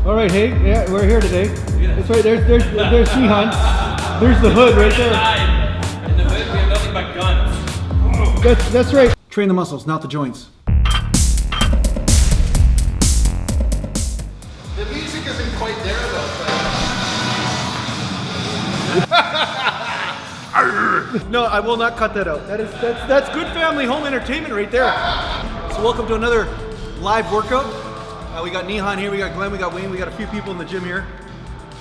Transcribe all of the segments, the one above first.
All right, hey, yeah, we're here today. That's right. There's Shihan. There's the hood right there. In the hood, we have nothing but guns. That's right. Train the muscles, not the joints. The music isn't quite there though. No, I will not cut that out. That's good family home entertainment right there. So welcome to another live workout. We got Nihan here, we got Glenn, we got Wayne, we got a few people in the gym here.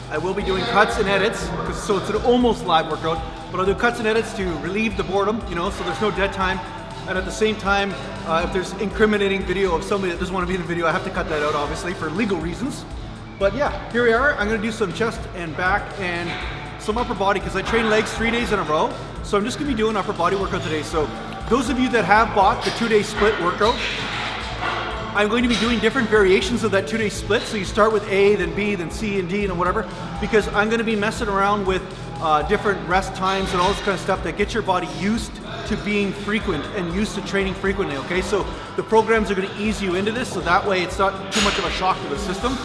I will be doing cuts and edits, so it's an almost live workout, but I'll do cuts and edits to relieve the boredom, you know, so there's no dead time. And at the same time, if there's incriminating video of somebody that doesn't want to be in the video, I have to cut that out, obviously, for legal reasons. But yeah, here we are. I'm gonna do some chest and back and some upper body, because I train legs 3 days in a row. So I'm just gonna be doing upper body workout today. So those of you that have bought the 2-day split workout, I'm going to be doing different variations of that 2-day split. So you start with A, then B, then C, and D, and whatever, because I'm going to be messing around with different rest times and all this kind of stuff that gets your body used to being frequent and used to training frequently, okay? So the programs are going to ease you into this, so that way it's not too much of a shock to the system.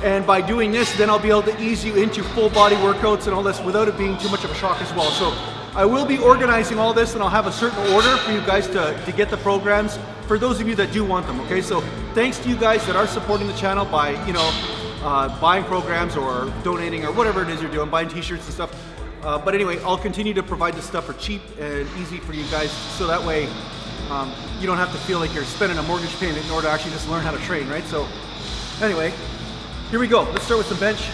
And by doing this, then I'll be able to ease you into full body workouts and all this without it being too much of a shock as well. So I will be organizing all this, and I'll have a certain order for you guys to get the programs for those of you that do want them, okay? So thanks to you guys that are supporting the channel by, you know, buying programs or donating or whatever it is you're doing, buying t-shirts and stuff. But anyway, I'll continue to provide this stuff for cheap and easy for you guys, so that way you don't have to feel like you're spending a mortgage payment in order to actually just learn how to train, right? So anyway, here we go. Let's start with some bench.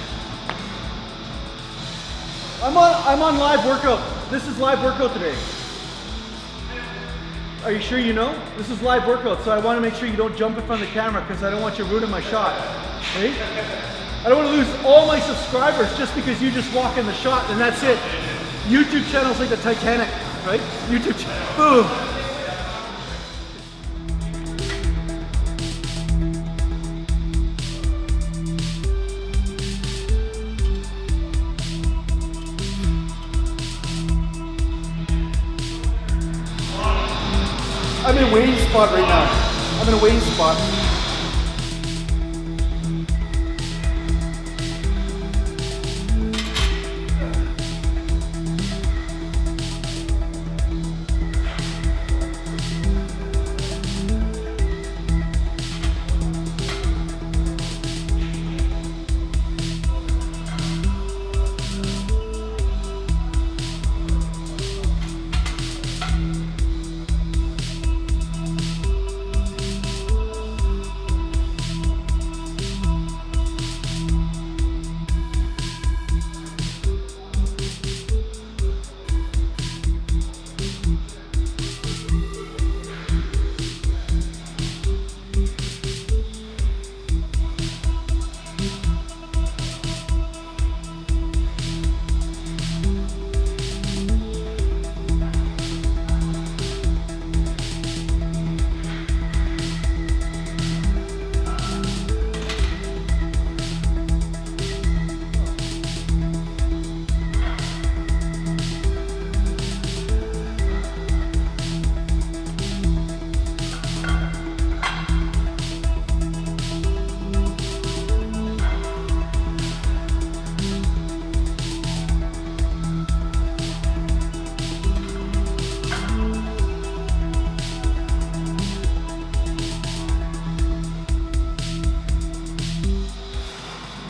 I'm on live workout. This is live workout today. Are you sure you know? This is live workout, so I want to make sure you don't jump in front of the camera because I don't want you ruining my shot. Right? I don't want to lose all my subscribers just because you just walk in the shot and that's it. YouTube channel's like the Titanic, right? YouTube channel. Boom. I'm in a Wayne's spot right now. I'm in a Wayne's spot.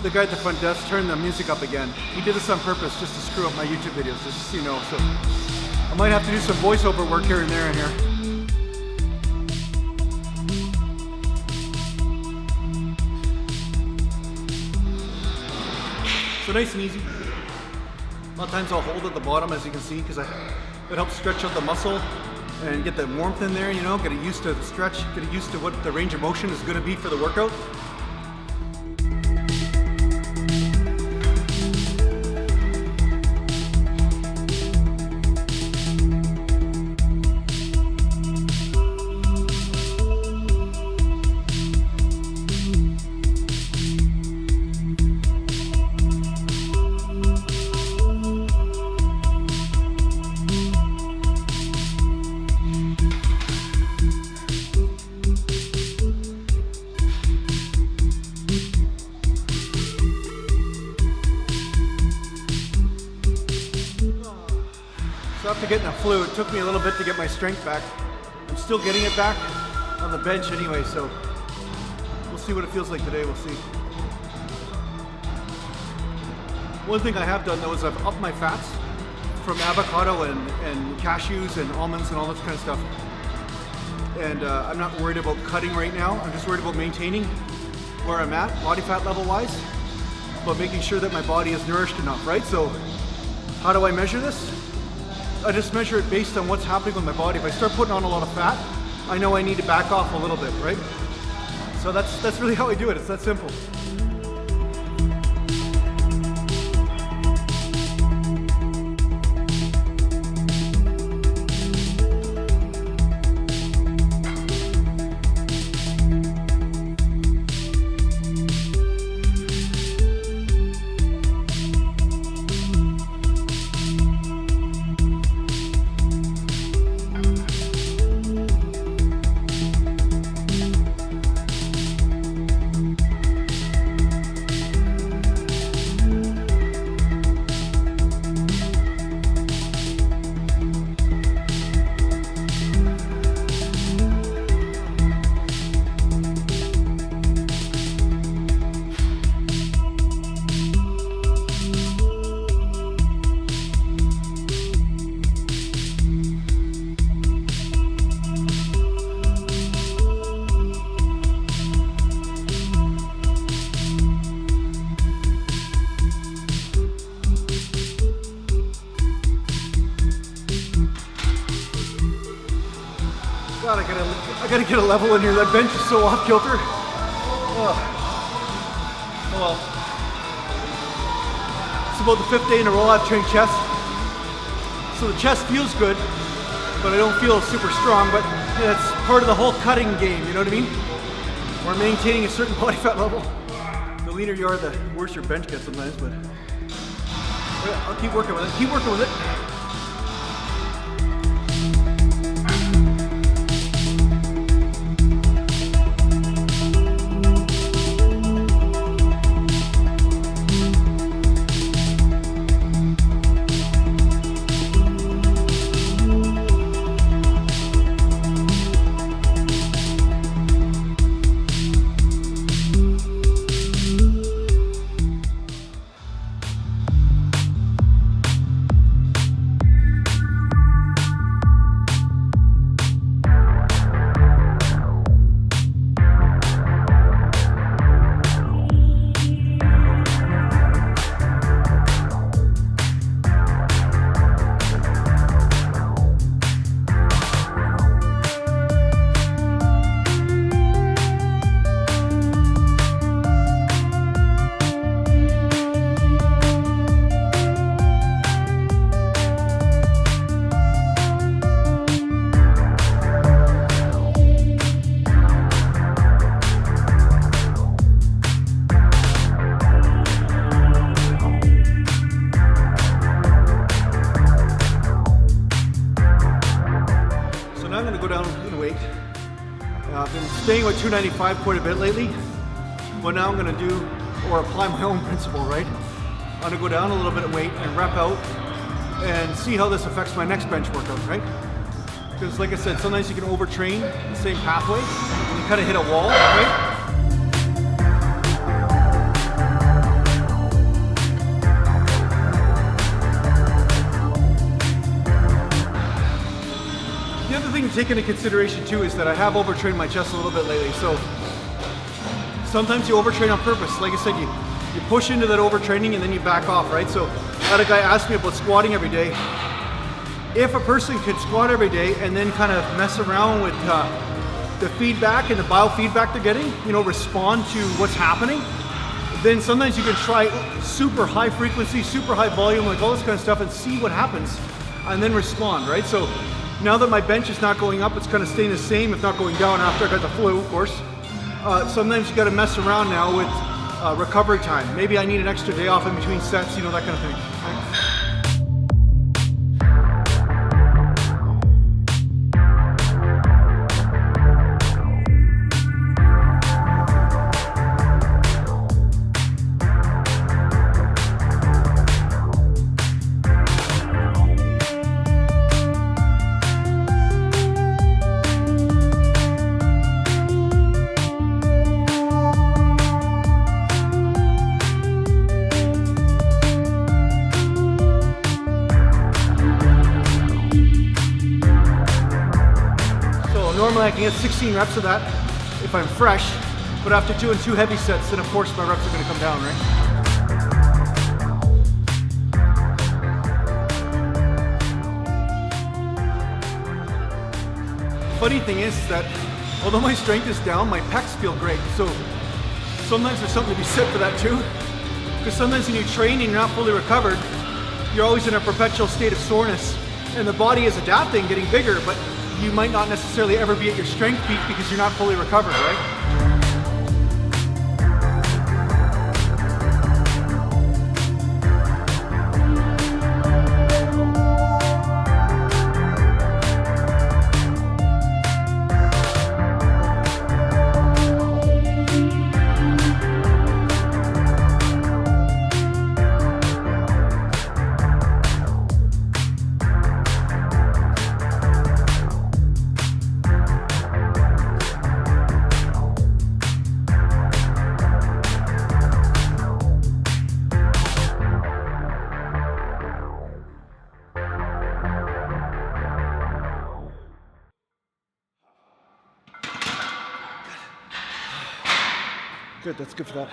The guy at the front desk turned the music up again. He did this on purpose just to screw up my YouTube videos, just so you know. So I might have to do some voiceover work here and there in here. So nice and easy. A lot of times I'll hold at the bottom, as you can see, because it helps stretch out the muscle and get the warmth in there, you know, get it used to the stretch, get it used to what the range of motion is going to be for the workout. after getting a flu, it took me a little bit to get my strength back. I'm still getting it back on the bench anyway, so we'll see what it feels like today, we'll see. One thing I have done though is I've upped my fats from avocado and cashews and almonds and all this kind of stuff. And I'm not worried about cutting right now. I'm just worried about maintaining where I'm at, body fat level wise, but making sure that my body is nourished enough, right? So how do I measure this? I just measure it based on what's happening with my body. If I start putting on a lot of fat, I know I need to back off a little bit, right? So that's really how I do it. It's that simple. God, I gotta get a level in here. That bench is so off kilter. Oh well. It's about the 5th day in a row I've trained chest. So the chest feels good, but I don't feel super strong. But it's part of the whole cutting game, you know what I mean? Or maintaining a certain body fat level. The leaner you are, the worse your bench gets sometimes, but I'll keep working with it. Keep working with it. I've been staying with 295 quite a bit lately, but now I'm gonna do, or apply my own principle, right? I'm gonna go down a little bit of weight and rep out and see how this affects my next bench workout, right? Because like I said, sometimes you can overtrain the same pathway and you kind of hit a wall, right? The other thing to take into consideration too is that I have overtrained my chest a little bit lately. So sometimes you overtrain on purpose. Like I said, you push into that overtraining and then you back off, right? So I had a guy ask me about squatting every day. If a person could squat every day and then kind of mess around with the feedback and the biofeedback they're getting, you know, respond to what's happening, then sometimes you can try super high frequency, super high volume, like all this kind of stuff, and see what happens and then respond, right? So now that my bench is not going up, it's kind of staying the same, if not going down after I got the flu, of course. Sometimes you got to mess around now with recovery time. Maybe I need an extra day off in between sets, you know, that kind of thing. Right? can get 16 reps of that if I'm fresh, but after doing 2 heavy sets, then of course my reps are gonna come down, right? Funny thing is that although my strength is down, my pecs feel great. So sometimes there's something to be said for that too. Because sometimes when you train and you're not fully recovered, you're always in a perpetual state of soreness. And the body is adapting, getting bigger, but you might not necessarily ever be at your strength peak because you're not fully recovered, right? Good, that's good for that.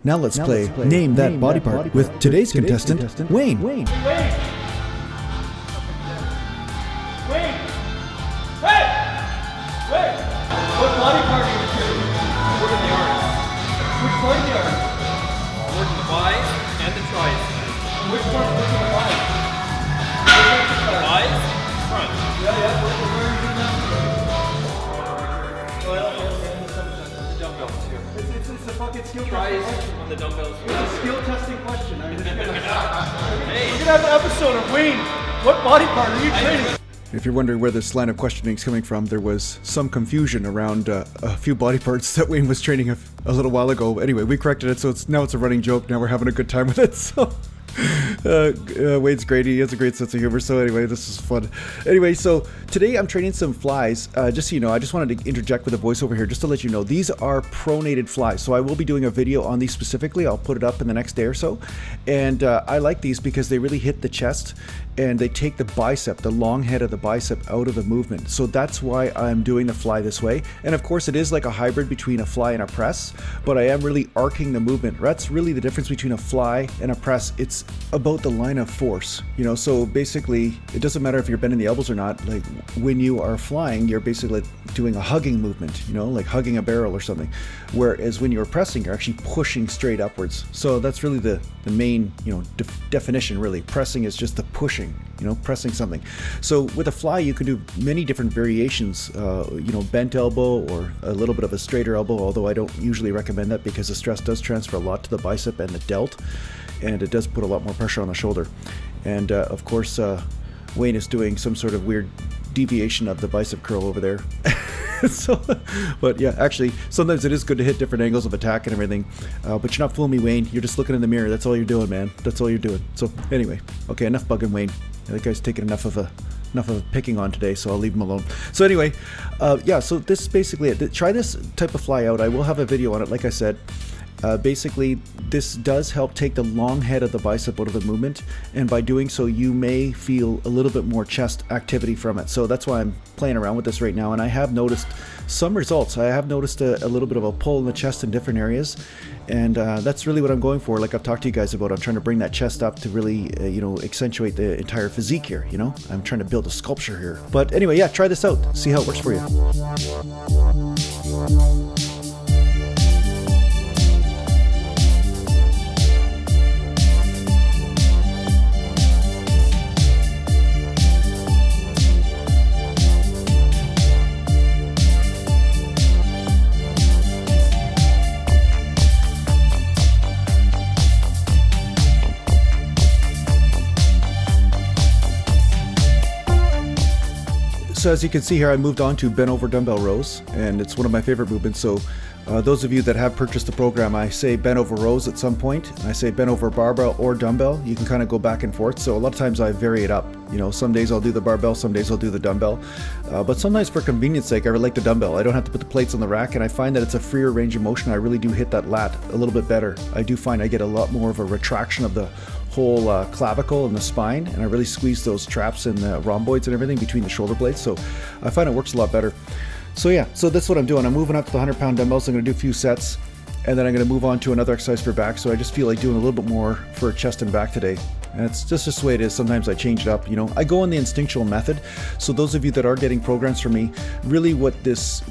Now let's play Name That Body Part with today's contestant, Wayne. Wayne! Hey! Wait! What body part are you doing? Working the arms. Which part of the arm? Working the biceps and the triceps. Which part working the body? The biceps, front. Yeah, where are you doing that? The dumbbells here. It's a fucking skill Tries testing question. on the dumbbells. It's a skill testing question. I mean, we're Hey, gonna have an episode of Wayne. What body part are you training? If you're wondering where this line of questioning is coming from, there was some confusion around a few body parts that Wayne was training a little while ago. Anyway, we corrected it, so now it's a running joke. Now we're having a good time with it. So Wayne's great. He has a great sense of humor. So anyway, this is fun. Anyway, so today I'm training some flies. Just so you know, I just wanted to interject with a voiceover here just to let you know these are pronated flies. So I will be doing a video on these specifically. I'll put it up in the next day or so. And I like these because they really hit the chest and they take the bicep, the long head of the bicep, out of the movement. So that's why I'm doing the fly this way. And of course, it is like a hybrid between a fly and a press, but I am really arcing the movement. That's really the difference between a fly and a press. It's about the line of force, you know. So basically, it doesn't matter if you're bending the elbows or not. Like when you are flying, you're basically doing a hugging movement, you know, like hugging a barrel or something. Whereas when you're pressing, you're actually pushing straight upwards. So that's really the main, you know, definition. Really, pressing is just the pushing. You know, pressing something. So with a fly, you can do many different variations, you know, bent elbow or a little bit of a straighter elbow, although I don't usually recommend that because the stress does transfer a lot to the bicep and the delt, and it does put a lot more pressure on the shoulder. And of course, Wayne is doing some sort of weird deviation of the bicep curl over there. So, but yeah, actually, sometimes it is good to hit different angles of attack and everything. But you're not fooling me, Wayne. You're just looking in the mirror. That's all you're doing, man. That's all you're doing. So anyway, okay, enough bugging Wayne. That guy's taking enough of picking on today, so I'll leave him alone. So anyway, yeah, so this is basically it. Try this type of fly out. I will have a video on it, like I said. Basically, this does help take the long head of the bicep out of the movement, and by doing so, you may feel a little bit more chest activity from it. So that's why I'm playing around with this right now, and I have noticed some results. I have noticed a little bit of a pull in the chest in different areas, and that's really what I'm going for. Like I've talked to you guys about, I'm trying to bring that chest up to really, accentuate the entire physique here. I'm trying to build a sculpture here. But anyway, yeah, try this out. See how it works for you. So as you can see here, I moved on to bent over dumbbell rows, and it's one of my favorite movements. So those of you that have purchased the program, I say bent over rows at some point. I say bent over barbell or dumbbell. You can kind of go back and forth. So a lot of times I vary it up. Some days I'll do the barbell, some days I'll do the dumbbell. But sometimes for convenience sake, I really like the dumbbell. I don't have to put the plates on the rack, and I find that it's a freer range of motion. I really do hit that lat a little bit better. I do find I get a lot more of a retraction of the whole clavicle and the spine, and I really squeeze those traps and the rhomboids and everything between the shoulder blades, so I find it works a lot better. So yeah, so that's what I'm doing. I'm moving up to the 100-pound dumbbells. I'm going to do a few sets, and then I'm going to move on to another exercise for back. So I just feel like doing a little bit more for chest and back today. And it's just the way it is. Sometimes I change it up. I go on the instinctual method. So those of you that are getting programs from me, really what these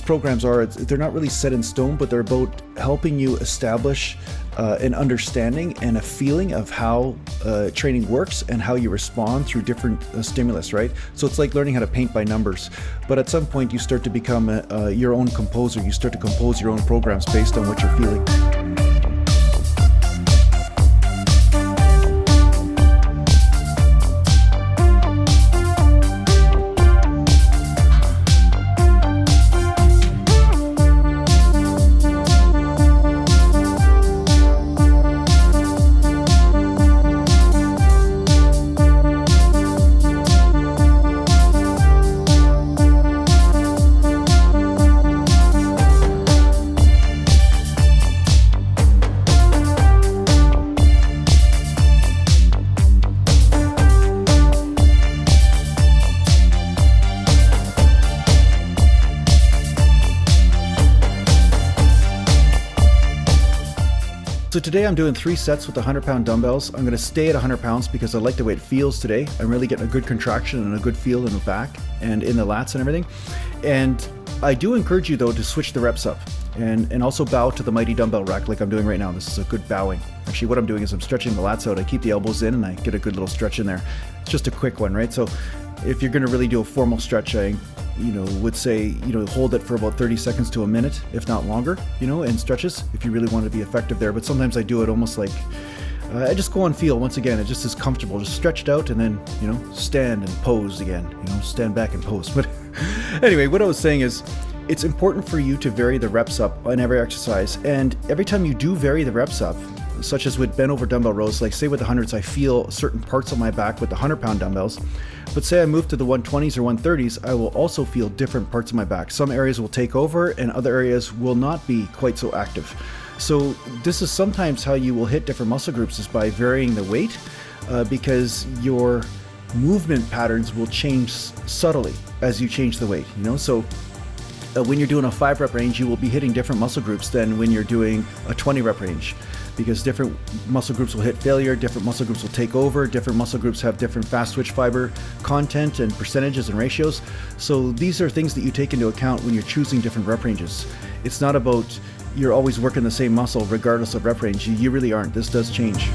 programs are, they're not really set in stone, but they're about helping you establish an understanding and a feeling of how training works and how you respond through different stimulus, right? So it's like learning how to paint by numbers. But at some point you start to become your own composer. You start to compose your own programs based on what you're feeling. So today I'm doing 3 sets with the 100-pound dumbbells. I'm going to stay at 100 pounds because I like the way it feels today. I'm really getting a good contraction and a good feel in the back and in the lats and everything. And I do encourage you though to switch the reps up and also bow to the mighty dumbbell rack like I'm doing right now. This is a good bowing. Actually, what I'm doing is I'm stretching the lats out. I keep the elbows in and I get a good little stretch in there. It's just a quick one, right? So if you're going to really do a formal stretch, I would say, hold it for about 30 seconds to a minute, if not longer, in stretches, if you really want to be effective there. But sometimes I do it almost like, I just go on feel. Once again, it just is comfortable, just stretched out and then, stand and pose again, stand back and pose. But anyway, what I was saying is, it's important for you to vary the reps up on every exercise. And every time you do vary the reps up, such as with bent over dumbbell rows, like say with the 100s, I feel certain parts of my back with the 100-pound dumbbells. But say I move to the 120s or 130s, I will also feel different parts of my back. Some areas will take over and other areas will not be quite so active. So this is sometimes how you will hit different muscle groups, is by varying the weight, because your movement patterns will change subtly as you change the weight, So when you're doing a 5-rep range, you will be hitting different muscle groups than when you're doing a 20-rep range, because different muscle groups will hit failure, different muscle groups will take over, different muscle groups have different fast twitch fiber content and percentages and ratios. So these are things that you take into account when you're choosing different rep ranges. It's not about you're always working the same muscle regardless of rep range. You really aren't. This does change.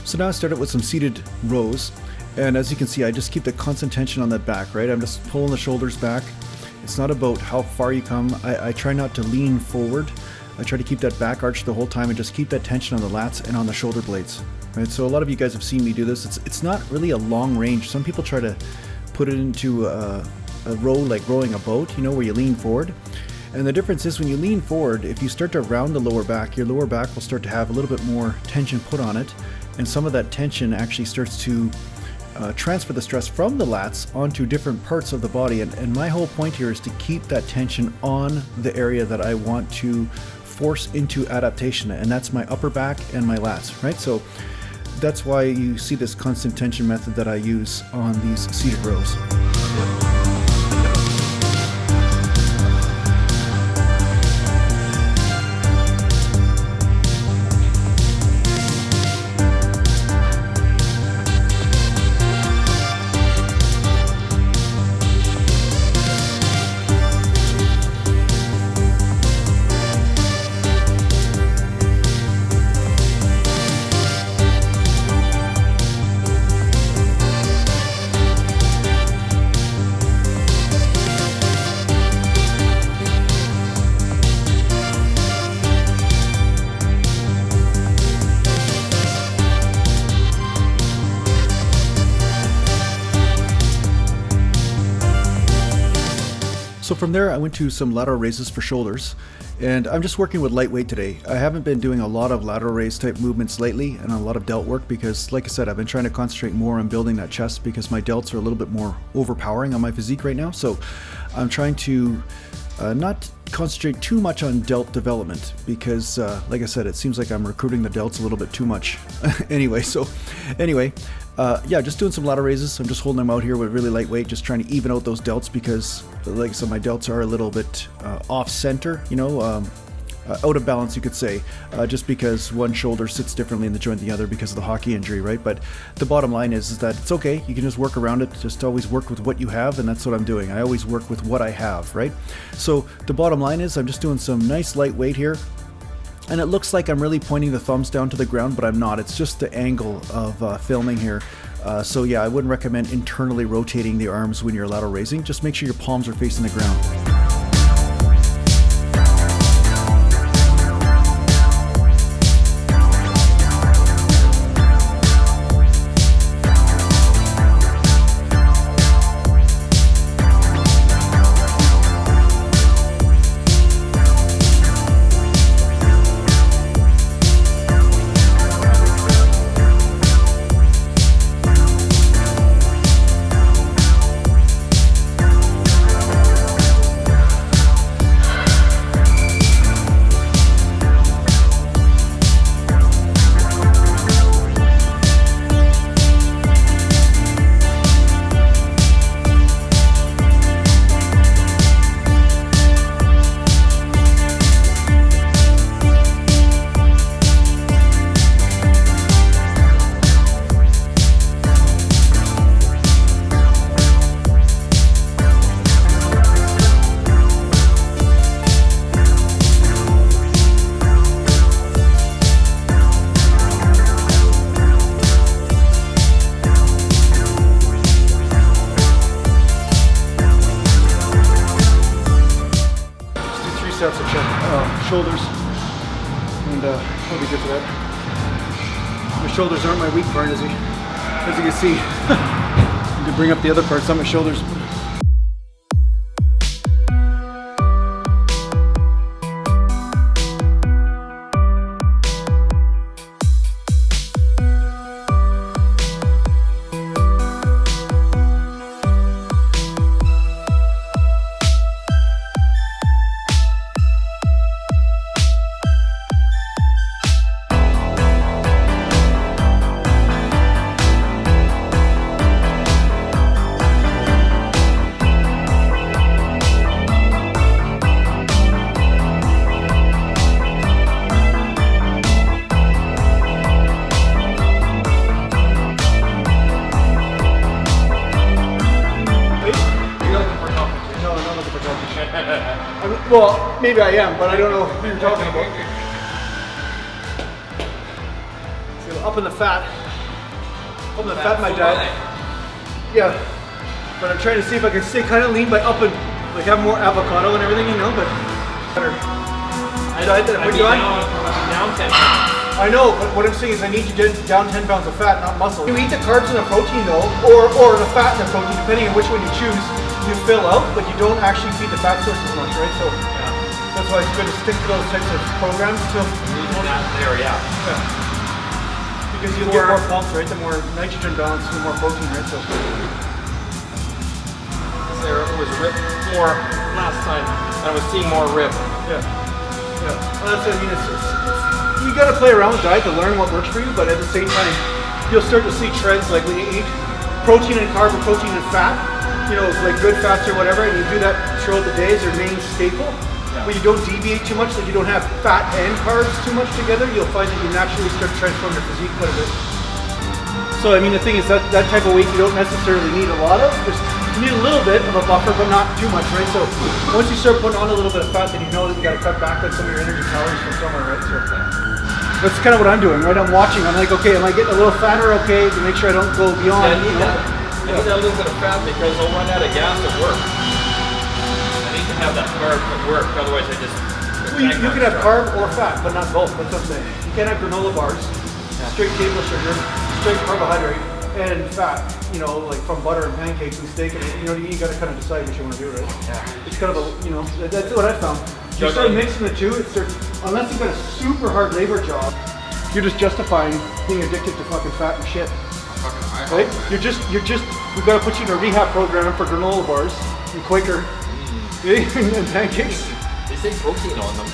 So now I started with some seated rows, and as you can see, I just keep the constant tension on that back, right? I'm just pulling the shoulders back. It's not about how far you come. I try not to lean forward. I try to keep that back arch the whole time and just keep that tension on the lats and on the shoulder blades, right? So a lot of you guys have seen me do this. It's not really a long range. Some people try to put it into a row like rowing a boat, you know, where you lean forward. And the difference is when you lean forward, if you start to round the lower back, your lower back will start to have a little bit more tension put on it. And some of that tension actually starts to transfer the stress from the lats onto different parts of the body. And my whole point here is to keep that tension on the area that I want to force into adaptation. And that's my upper back and my lats, right? So that's why you see this constant tension method that I use on these seated rows. So from there, I went to some lateral raises for shoulders, and I'm just working with lightweight today. I haven't been doing a lot of lateral raise type movements lately and a lot of delt work because, like I said, I've been trying to concentrate more on building that chest because my delts are a little bit more overpowering on my physique right now. So I'm trying to not concentrate too much on delt development because, like I said, it seems like I'm recruiting the delts a little bit too much. Anyway, yeah, just doing some lateral raises. I'm just holding them out here with really lightweight, just trying to even out those delts because, like I said, my delts are a little bit off center, you know, out of balance, you could say, just because one shoulder sits differently in the joint than the other because of the hockey injury, right? But the bottom line is that it's okay. You can just work around it. Just always work with what you have, and that's what I'm doing. I always work with what I have, right? So the bottom line is I'm just doing some nice lightweight here. And it looks like I'm really pointing the thumbs down to the ground, but I'm not. It's just the angle of filming here. So yeah, I wouldn't recommend internally rotating the arms when you're lateral raising. Just make sure your palms are facing the ground. Sets of shoulders, and I'll be good for that. My shoulders aren't my weak part, as you can see. I need to bring up the other parts on my shoulders. Well, maybe I am, but I don't know who you're talking about. So up in the fat. Put the fat in my diet. Yeah, but I'm trying to see if I can stay kind of lean by up and like have more avocado and everything, you know. But better. Diet that I put you on. Down 10 pounds. I know, but what I'm saying is I need you to down 10 pounds of fat, not muscle. You eat the carbs and the protein though, or the fat and the protein, depending on which one you choose. You fill out, but you don't actually feed the fat source as much, right? So that's why it's good to stick to those types of programs. So Yeah. because you'll get more pulse, right? The more nitrogen balance, the more protein, right? So There was rib more last time. I was seeing more rib. yeah. Well, that's what I mean. It's you got to play around with diet to learn what works for you, but at the same time, you'll start to see trends like when you eat protein and carb or protein and fat, you know, like good fats or whatever, and you do that throughout the day as your main staple, but you don't deviate too much, like you don't have fat and carbs too much together, you'll find that you naturally start to transform your physique quite a bit. So, I mean, the thing is that type of weight you don't necessarily need a lot of. You need a little bit of a buffer, but not too much, right? So, once you start putting on a little bit of fat, then you know that you got to cut back on some of your energy calories from somewhere, right? So, that's kind of what I'm doing, right? I'm watching. I'm like, okay, am I getting a little fatter? Okay, to make sure I don't go beyond. I need that little bit of fat because I'll run out of gas at work. I need to have that carb at work, otherwise I just... Well, you can have carb or fat, but not both. That's what I'm saying. You can't have granola bars, straight table sugar, straight carbohydrate, and fat. You know, like from butter and pancakes and steak, and you know, you got to kind of decide what you want to do, right? Yeah. It's kind of a, you know, that's what I found. You start mixing the two, it starts, unless you've got a super hard labor job, you're just justifying being addicted to fucking fat and shit. Right? We've got to put you in a rehab program for granola bars and Quaker and pancakes. They say protein on them.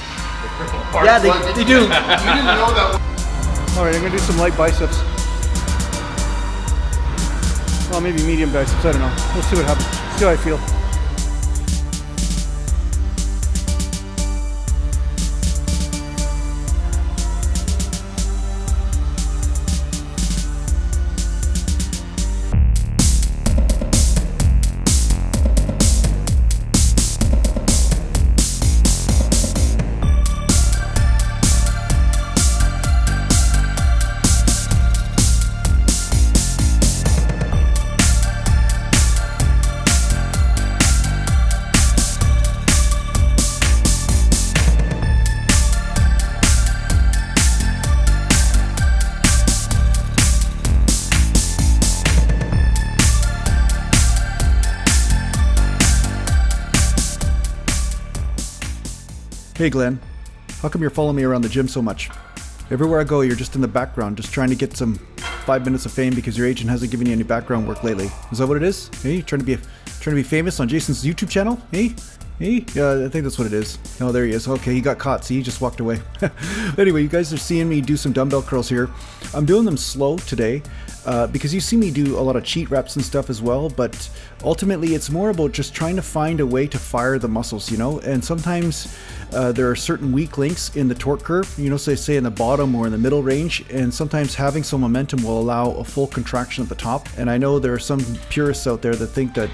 Yeah, they do. You didn't know that. All right, I'm gonna do some light biceps. Well, maybe medium biceps, I don't know. We'll see what happens. See how I feel. Hey Glenn, how come you're following me around the gym so much? Everywhere I go, you're just in the background, just trying to get some 5 minutes of fame because your agent hasn't given you any background work lately. Is that what it is? Hey, trying to be famous on Jason's YouTube channel? Hey? Yeah, I think that's what it is. Oh, there he is. Okay, he got caught. See, he just walked away. Anyway, you guys are seeing me do some dumbbell curls here. I'm doing them slow today because you see me do a lot of cheat reps and stuff as well, but ultimately it's more about just trying to find a way to fire the muscles, you know? And sometimes there are certain weak links in the torque curve, you know, say in the bottom or in the middle range, and sometimes having some momentum will allow a full contraction at the top. And I know there are some purists out there that think that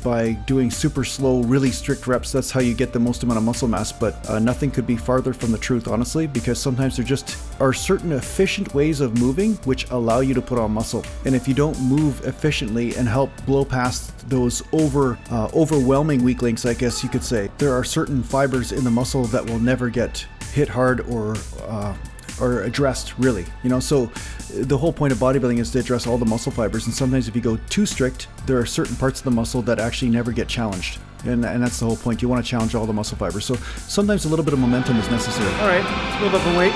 by doing super slow, really strict reps, that's how you get the most amount of muscle mass, but nothing could be farther from the truth, honestly, because sometimes there just are certain efficient ways of moving which allow you to put on muscle. And if you don't move efficiently and help blow past those overwhelming weak links, I guess you could say, there are certain fibers in the muscle that will never get hit hard or addressed, really, you know. So the whole point of bodybuilding is to address all the muscle fibers, and sometimes if you go too strict, there are certain parts of the muscle that actually never get challenged, and that's the whole point. You want to challenge all the muscle fibers, so sometimes a little bit of momentum is necessary. All right, let's move up and weight.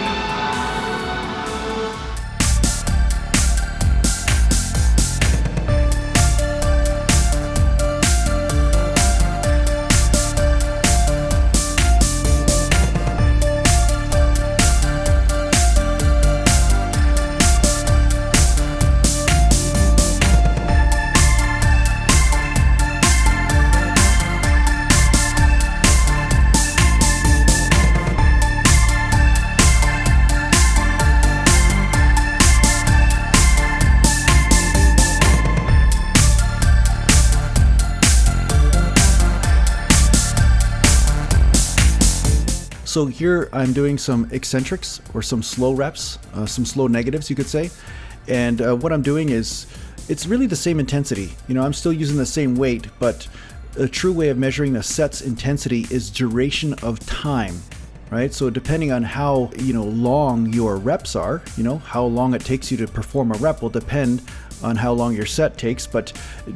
So here I'm doing some eccentrics or some slow reps, some slow negatives, you could say. And what I'm doing is, it's really the same intensity. You know, I'm still using the same weight, but a true way of measuring a set's intensity is duration of time, right? So depending on how, long your reps are, how long it takes you to perform a rep will depend on how long your set takes, but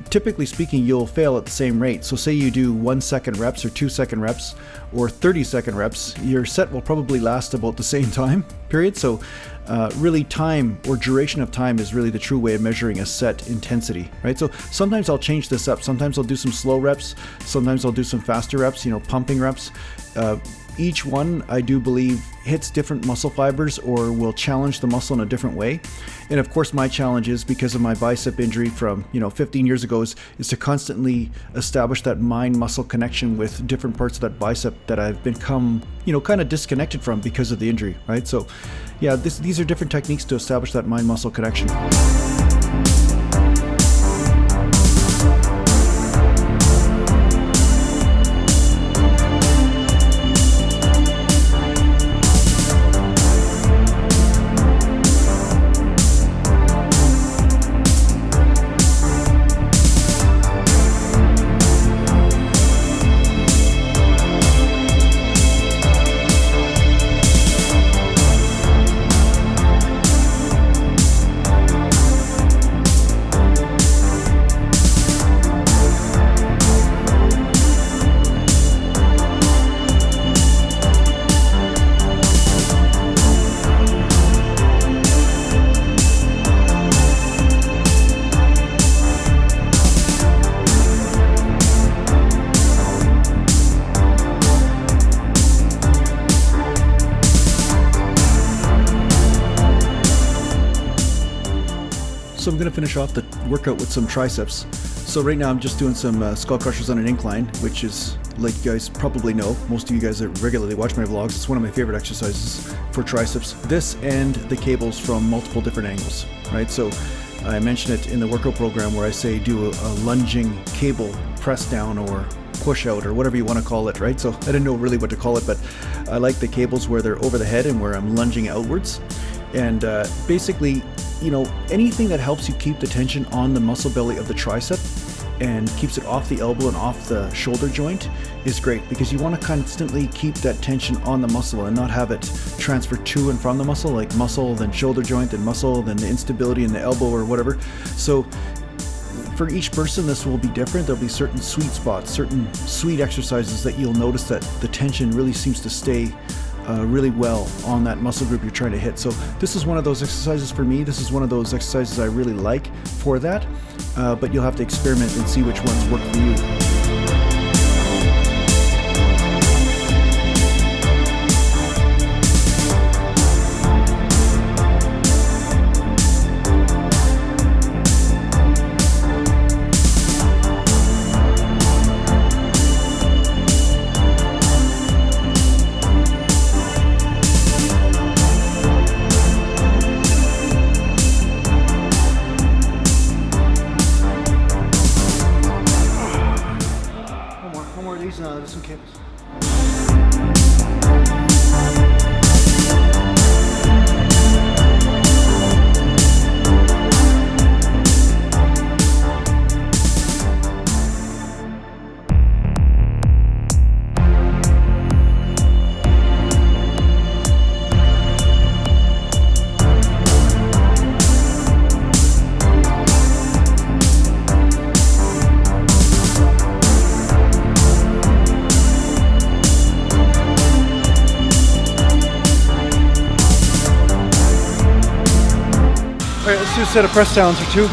typically speaking, you'll fail at the same rate. So say you do 1 second reps or 2 second reps or 30-second reps, your set will probably last about the same time period. So really time or duration of time is really the true way of measuring a set intensity, right? So sometimes I'll change this up. Sometimes I'll do some slow reps. Sometimes I'll do some faster reps, pumping reps. Each one, I do believe, hits different muscle fibers or will challenge the muscle in a different way. And of course, my challenge is, because of my bicep injury from 15 years ago, is to constantly establish that mind-muscle connection with different parts of that bicep that I've become kind of disconnected from because of the injury, right? So yeah, these are different techniques to establish that mind-muscle connection. So I'm going to finish off the workout with some triceps. So right now I'm just doing some skull crushers on an incline, which is, like you guys probably know, most of you guys that regularly watch my vlogs, it's one of my favorite exercises for triceps. This and the cables from multiple different angles, right? So I mention it in the workout program where I say do a lunging cable press down or push out or whatever you want to call it, right? So I didn't know really what to call it, but I like the cables where they're over the head and where I'm lunging outwards. And basically, anything that helps you keep the tension on the muscle belly of the tricep and keeps it off the elbow and off the shoulder joint is great, because you want to constantly keep that tension on the muscle and not have it transfer to and from the muscle, like muscle, then shoulder joint, then muscle, then the instability in the elbow or whatever. So for each person, this will be different. There'll be certain sweet spots, certain sweet exercises that you'll notice that the tension really seems to stay really well on that muscle group you're trying to hit. So this is one of those exercises for me. This is one of those exercises I really like for that, but you'll have to experiment and see which ones work for you. There's some cables. All right, let's do a set of press downs or two.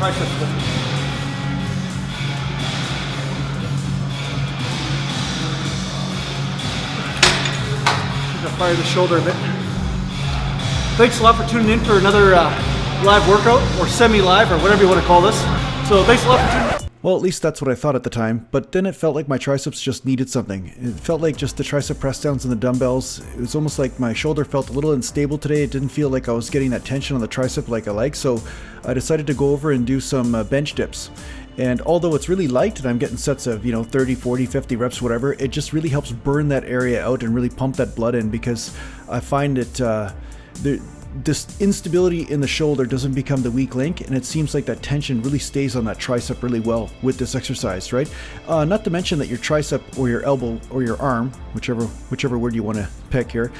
triceps lift. I'm gonna fire the shoulder a bit. Thanks a lot for tuning in for another live workout, or semi-live, or whatever you want to call this. So thanks a lot for tuning in. Well, at least that's what I thought at the time, but then it felt like my triceps just needed something. It felt like just the tricep press downs and the dumbbells. It was almost like my shoulder felt a little unstable today. It didn't feel like I was getting that tension on the tricep like I like, so I decided to go over and do some bench dips. And although it's really light and I'm getting sets of, 30, 40, 50 reps, whatever, it just really helps burn that area out and really pump that blood in, because I find that this instability in the shoulder doesn't become the weak link, and it seems like that tension really stays on that tricep really well with this exercise, right? Not to mention that your tricep or your elbow or your arm, whichever word you want to pick here,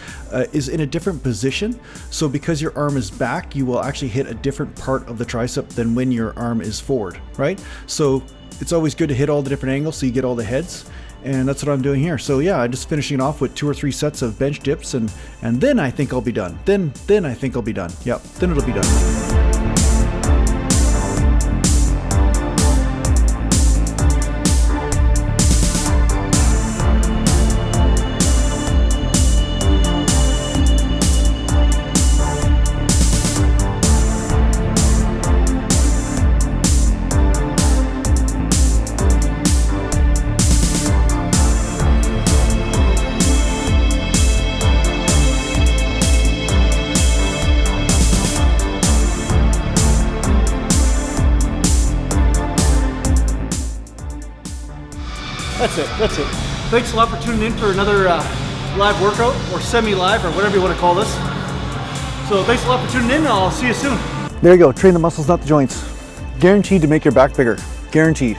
is in a different position. So because your arm is back, you will actually hit a different part of the tricep than when your arm is forward, right? So it's always good to hit all the different angles so you get all the heads. And that's what I'm doing here. So yeah, I'm just finishing off with 2 or 3 sets of bench dips, and then I think I'll be done. Then I think I'll be done. Yep, then it'll be done. That's it. Thanks a lot for tuning in for another live workout, or semi-live, or whatever you want to call this. So thanks a lot for tuning in, and I'll see you soon. There you go. Train the muscles, not the joints. Guaranteed to make your back bigger. Guaranteed.